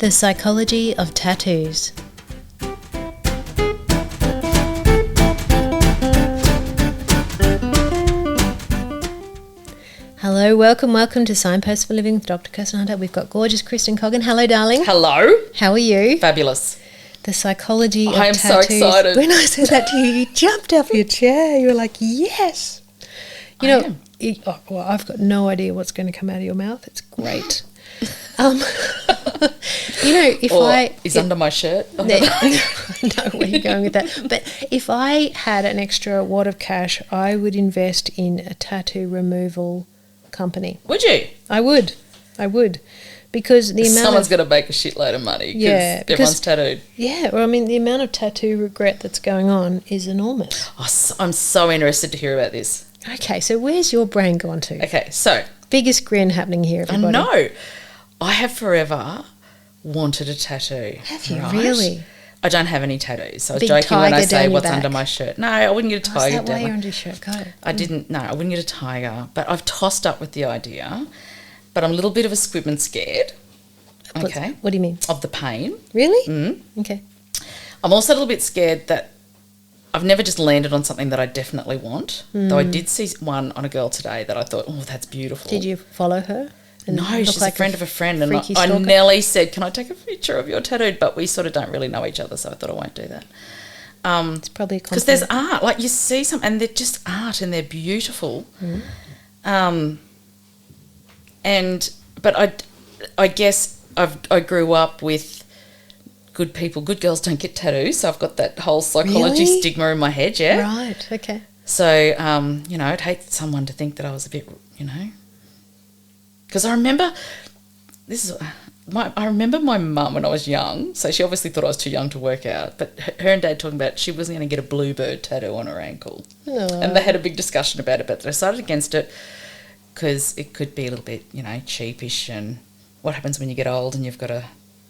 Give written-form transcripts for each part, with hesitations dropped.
The psychology of tattoos. Hello, welcome to Signposts for Living with Dr. Kirsten Hunter. We've got gorgeous Kristen Coggan. Hello, darling. Hello. How are you? Fabulous. The psychology of I am tattoos. so excited. When I said that to you, you jumped off your chair. You were like, yes. You know, I've got no idea what's going to come out of your mouth. It's great. Is under my shirt. No, where are you going with that? But if I had an extra wad of cash, I would invest in a tattoo removal company. Would you? I would. Because the amount someone's going to make a shitload of money because everyone's tattooed. Yeah, well, I mean, the amount of tattoo regret that's going on is enormous. Oh, I'm so interested to hear about this. Okay, so where's your brain gone to? Okay, so. Biggest grin happening here, everybody. I know. I have forever wanted a tattoo. Have you right? Really? I don't have any tattoos. So I was Big joking when I tiger say down what's your under back. my shirt. No, I wouldn't get a tiger. Is that why you're under your shirt? Go. I wouldn't get a tiger. But I've tossed up with the idea. But I'm a little bit of a squib and scared. Okay. What do you mean? Of the pain. Really? Mm. Okay. I'm also a little bit scared that I've never just landed on something that I definitely want. Though I did see one on a girl today that I thought, oh, that's beautiful. Did you follow her? No, she's like a friend of a friend. And freaky I stalker? nearly said, can I take a picture of your tattooed? But we sort of don't really know each other, so I thought I won't do that. It's probably a because there's art. Like you see some, and they're just art and they're beautiful. But I guess I grew up with good people. Good girls don't get tattoos, so I've got that whole psychology Really? stigma in my head, yeah. Right, okay. So, I'd hate someone to think that I was a bit, because I remember I remember my mum when I was young, so she obviously thought I was too young to work out, but her and Dad talking about she wasn't going to get a bluebird tattoo on her ankle. Oh. And they had a big discussion about it, but they decided against it because it could be a little bit, cheapish, and what happens when you get old and you've got a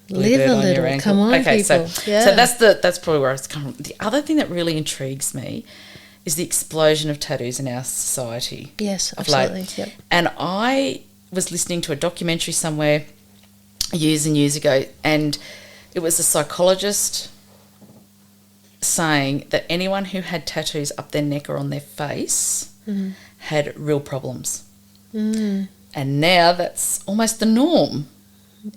Live a on your little, ankle. come on, okay, people. So Yeah. that's probably where it's come from. The other thing that really intrigues me is the explosion of tattoos in our society. Yes, of late. absolutely. Yep. And I was listening to a documentary somewhere years and years ago, and it was a psychologist saying that anyone who had tattoos up their neck or on their face had real problems. And now that's almost the norm.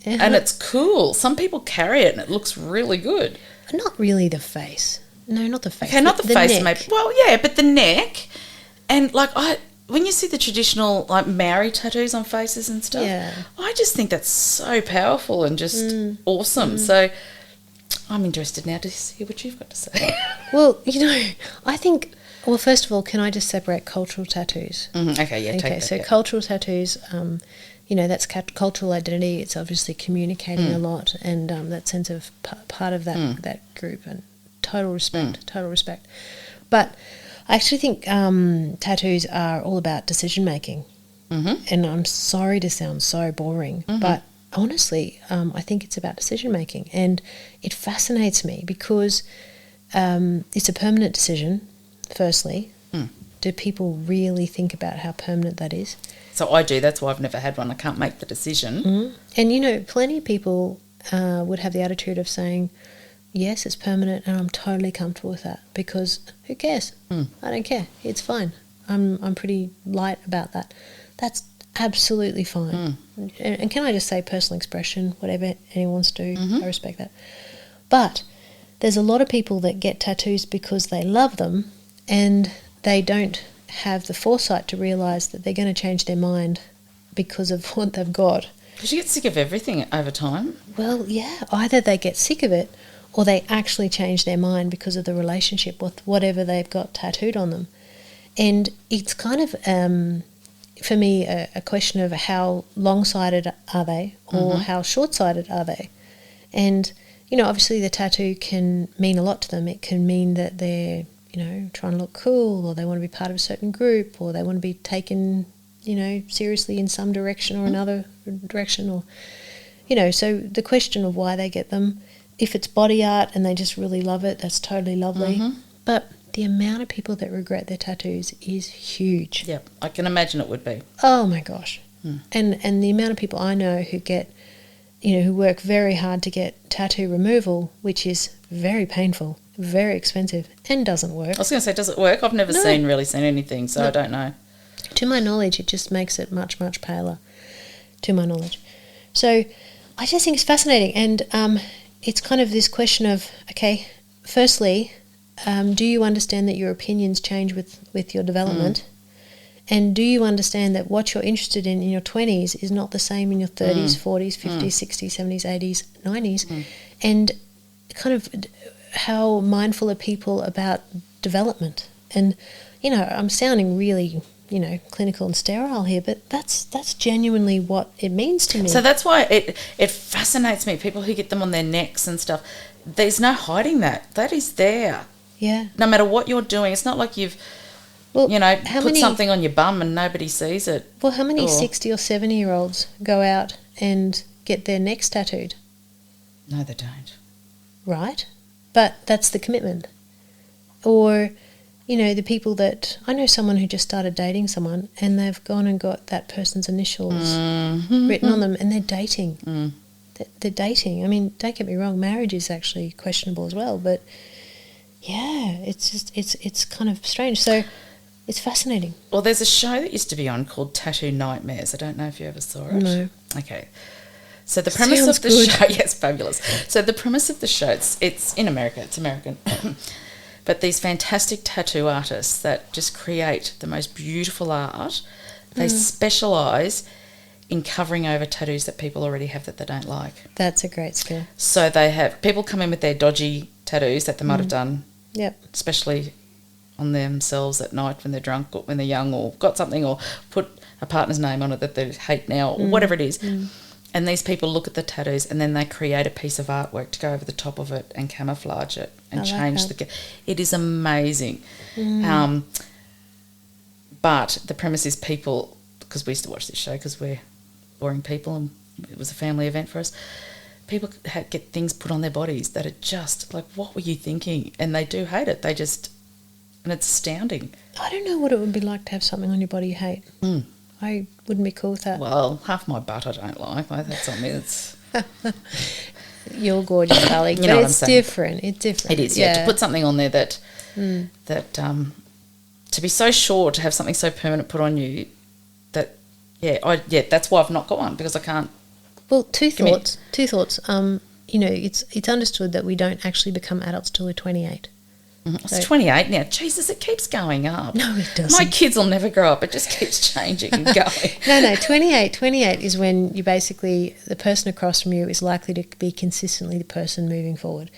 Yeah. And it's cool. Some people carry it and it looks really good. But not really the face. No, not the face. Okay, not the face, neck. maybe. Well, yeah, but the neck. And, when you see the traditional, Maori tattoos on faces and stuff, I just think that's so powerful and just awesome. So I'm interested now to see what you've got to say. Well, I think, first of all, can I just separate cultural tattoos? Okay, yeah, take that. So cultural tattoos, that's cultural identity. It's obviously communicating a lot, and that sense of part of that group, and total respect. But I actually think tattoos are all about decision making, and I'm sorry to sound so boring, but honestly, I think it's about decision making, and it fascinates me because it's a permanent decision. Firstly, do people really think about how permanent that is? So I do. That's why I've never had one. I can't make the decision. And, plenty of people would have the attitude of saying, yes, it's permanent and I'm totally comfortable with that because who cares? I don't care. It's fine. I'm pretty light about that. That's absolutely fine. And can I just say personal expression, whatever anyone wants to do, I respect that. But there's a lot of people that get tattoos because they love them and they don't have the foresight to realise that they're going to change their mind because of what they've got. Because you get sick of everything over time. Well, yeah, either they get sick of it or they actually change their mind because of the relationship with whatever they've got tattooed on them. And it's kind of, for me, a question of how long-sighted are they or how short-sighted are they. And, obviously the tattoo can mean a lot to them. It can mean that they're, trying to look cool, or they want to be part of a certain group, or they want to be taken, seriously in some direction or another direction, or, so the question of why they get them, if it's body art and they just really love it, that's totally lovely. But the amount of people that regret their tattoos is huge. Yeah, I can imagine it would be. Oh my gosh. And the amount of people I know who get, who work very hard to get tattoo removal, which is very painful, very expensive, and doesn't work. I was going to say, does it work? I've never seen anything, so I don't know. To my knowledge, it just makes it much, much paler, to my knowledge. So I just think it's fascinating. And it's kind of this question of, okay, firstly, do you understand that your opinions change with your development? And do you understand that what you're interested in your 20s is not the same in your 30s, 40s, 50s, 60s, 70s, 80s, 90s? And kind of how mindful are people about development? And, I'm sounding really, clinical and sterile here, but that's genuinely what it means to me. So that's why it fascinates me, people who get them on their necks and stuff. There's no hiding that. That is there. Yeah. No matter what you're doing, it's not like you've, put something on your bum and nobody sees it. Well, how many 60 or 70-year-olds go out and get their necks tattooed? No, they don't. Right? But that's the commitment. Or, the people that... I know someone who just started dating someone and they've gone and got that person's initials written on them and they're dating. They're dating. I mean, don't get me wrong, marriage is actually questionable as well, but... yeah, it's just it's kind of strange. So it's fascinating. Well, there's a show that used to be on called Tattoo Nightmares. I don't know if you ever saw it. No. Okay. So the premise of the show, yes, fabulous. So the premise of the show, it's in America, it's American, but these fantastic tattoo artists that just create the most beautiful art, they specialise in covering over tattoos that people already have that they don't like. That's a great skill. So they have people come in with their dodgy tattoos that they might have done, especially on themselves at night when they're drunk or when they're young or got something or put a partner's name on it that they hate now or whatever it is. And these people look at the tattoos and then they create a piece of artwork to go over the top of it and camouflage it and change the... It is amazing. But the premise is people, because we used to watch this show because we're boring people and it was a family event for us, people get things put on their bodies that are just like, what were you thinking? And they do hate it. They just... And it's astounding. I don't know what it would be like to have something on your body you hate. I wouldn't be cool with that. Well, half my butt I don't like. That's on me. It's... You're gorgeous, darling. You know what I'm saying. It's different. It is, yeah. To put something on there that to be so sure to have something so permanent put on you that that's why I've not got one, because I can't. Well, two thoughts. It's understood that we don't actually become adults till we're 28. It's 28 now. Jesus, it keeps going up. No, it doesn't. My kids will never grow up. It just keeps changing and going. No, 28. 28 is when you basically, the person across from you is likely to be consistently the person moving forward.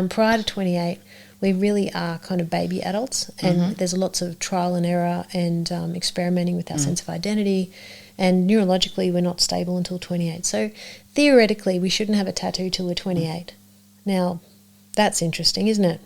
Prior to 28, we really are kind of baby adults, and there's lots of trial and error and experimenting with our sense of identity, and neurologically we're not stable until 28. So theoretically we shouldn't have a tattoo till we're 28. Now, that's interesting, isn't it?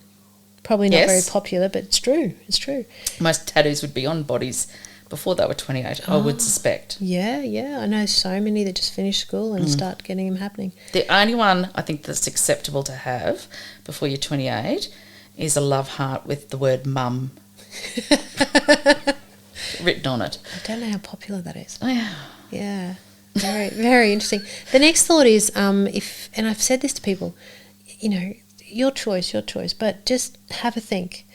Probably not very popular, but it's true. It's true. Most tattoos would be on bodies before they were 28, I would suspect. Yeah. I know so many that just finish school and start getting them happening. The only one I think that's acceptable to have before you're 28 is a love heart with the word mum written on it. I don't know how popular that is. Oh, yeah. Yeah. Very, very interesting. The next thought is, and I've said this to people, your choice, but just have a think.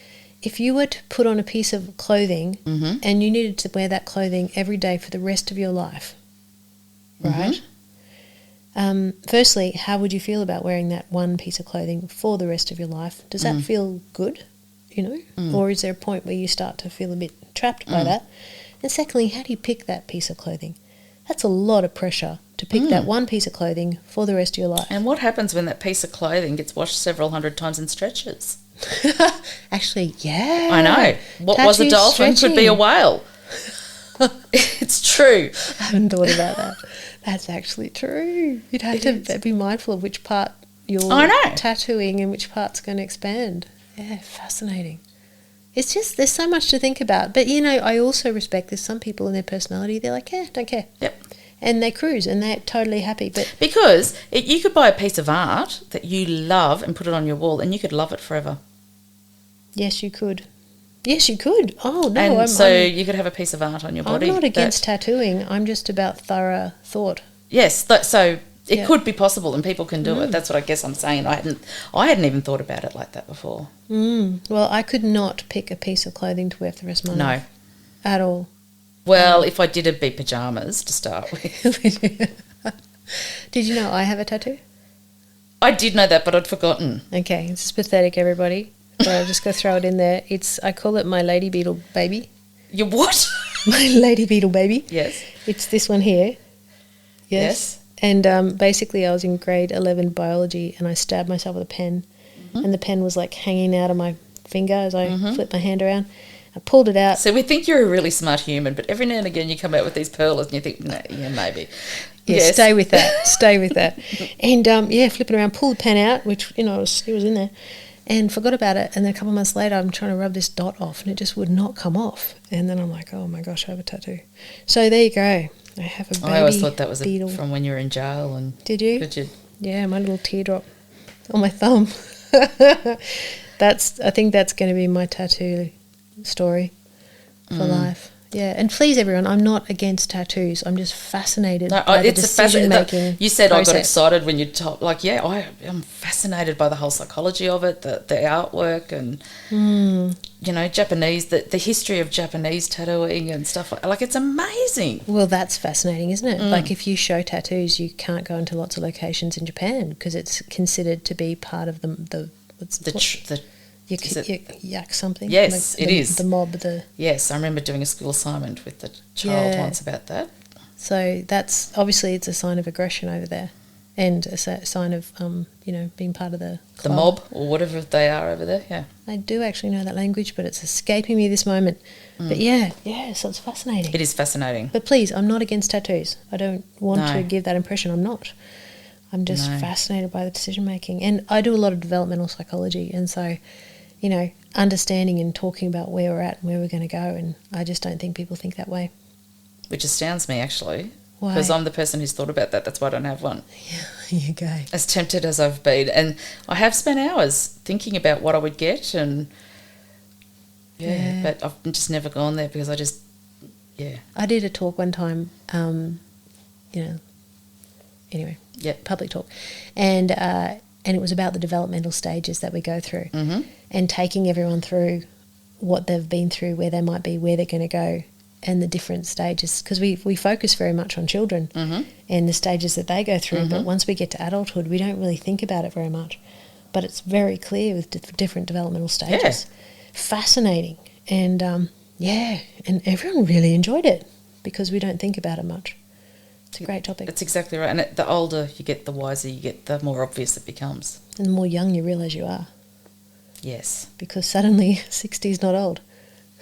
If you were to put on a piece of clothing and you needed to wear that clothing every day for the rest of your life, right? Firstly, how would you feel about wearing that one piece of clothing for the rest of your life? Does that feel good, Or is there a point where you start to feel a bit trapped by that? And secondly, how do you pick that piece of clothing? That's a lot of pressure to pick that one piece of clothing for the rest of your life. And what happens when that piece of clothing gets washed several hundred times and stretches? Actually, yeah. I know. What was a dolphin could be a whale. It's true. I haven't thought about that. That's actually true. You'd have to be mindful of which part you're tattooing and which part's going to expand. Yeah, fascinating. It's just, there's so much to think about. But, I also respect there's some people in their personality, they're like, don't care. Yep. And they cruise and they're totally happy. But because you could buy a piece of art that you love and put it on your wall and you could love it forever. Yes, you could. Yes, you could. Oh, no. And you could have a piece of art on your body. I'm not against tattooing. I'm just about thorough thought. Yes. So It could be possible, and people can do it. That's what I guess I'm saying. I hadn't even thought about it like that before. Well, I could not pick a piece of clothing to wear for the rest of my life. No. At all. Well, if I did, it'd be pyjamas to start with. Did you know I have a tattoo? I did know that, but I'd forgotten. Okay, it's pathetic, everybody. But I'm just going to throw it in there. I call it my lady beetle baby. Your what? My lady beetle baby. Yes. It's this one here. Yes. And basically I was in grade 11 biology and I stabbed myself with a pen. And the pen was like hanging out of my finger as I flipped my hand around. I pulled it out. So we think you're a really smart human, but every now and again you come out with these pearlers and you think, no, yeah, maybe. Yeah, yes. Stay with that. And, flipping around, pulled the pen out, which, it was in there, and forgot about it. And then a couple of months later, I'm trying to rub this dot off, and it just would not come off. And then I'm like, oh, my gosh, I have a tattoo. So there you go. I have a baby I always thought that was beetle. From when you were in jail. And did you? Did you? Yeah, my little teardrop on my thumb. I think that's going to be my tattoo story for life. Yeah, and please, everyone, I'm not against tattoos. I'm just fascinated by the decision-making You said process. I got excited when you told, I'm fascinated by the whole psychology of it, the artwork and, Japanese, the history of Japanese tattooing and stuff. Like, it's amazing. Well, that's fascinating, isn't it? Like, if you show tattoos, you can't go into lots of locations in Japan because it's considered to be part of yak something. Yes, it is. The mob. Yes, I remember doing a school assignment with the child once about that. So that's obviously it's a sign of aggression over there, and a sign of being part of the club. The mob or whatever they are over there. Yeah, I do actually know that language, but it's escaping me this moment. But so it's fascinating. It is fascinating. But please, I'm not against tattoos. I don't want to give that impression. I'm not. I'm just fascinated by the decision making, and I do a lot of developmental psychology, and so. Understanding and talking about where we're at and where we're going to go. And I just don't think people think that way. Which astounds me, actually. Why? Because I'm the person who's thought about that. That's why I don't have one. Yeah, you go. As tempted as I've been. And I have spent hours thinking about what I would get and, but I've just never gone there because I just, I did a talk one time, public talk. And it was about the developmental stages that we go through and taking everyone through what they've been through, where they might be, where they're going to go, and the different stages. Because we focus very much on children and the stages that they go through. But once we get to adulthood, we don't really think about it very much. But it's very clear with different developmental stages. Yeah. Fascinating. And, and everyone really enjoyed it because we don't think about it much. It's a great topic. That's exactly right. And the older you get, the wiser you get, the more obvious it becomes. And the more young you realise you are. Yes. Because suddenly 60 is not old.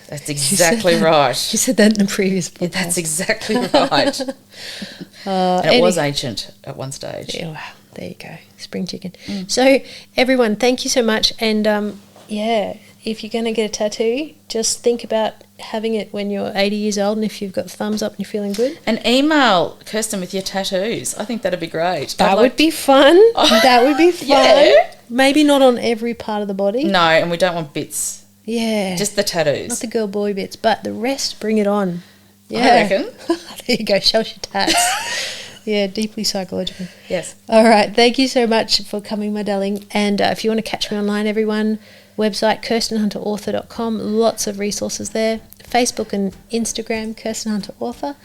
That's exactly right. You said that in the previous podcast. Yeah, that's exactly right. And it was ancient at one stage. Yeah, wow. There you go. Spring chicken. So, everyone, thank you so much. And, if you're going to get a tattoo, just think about having it when you're 80 years old and if you've got thumbs up and you're feeling good. And email Kirsten with your tattoos. I think that'd be great. That would be fun. That would be fun. Yeah. Maybe not on every part of the body. No, and we don't want bits. Yeah. Just the tattoos. Not the girl-boy bits, but the rest, bring it on. Yeah. I reckon. There you go. Show us your tats. Yeah, deeply psychological. Yes. All right. Thank you so much for coming, my darling. And if you want to catch me online, everyone, website KirstenHunterAuthor.com. Lots of resources there. Facebook and Instagram, Kirsten Hunter Author.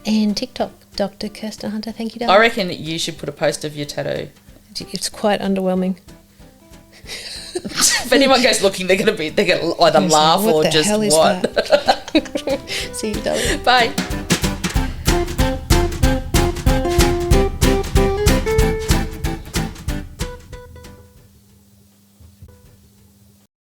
And TikTok, Dr. Kirsten Hunter. Thank you, darling. I reckon you should put a post of your tattoo. It's quite underwhelming. If anyone goes looking, they're going to either laugh or just what. See you, darling. Bye.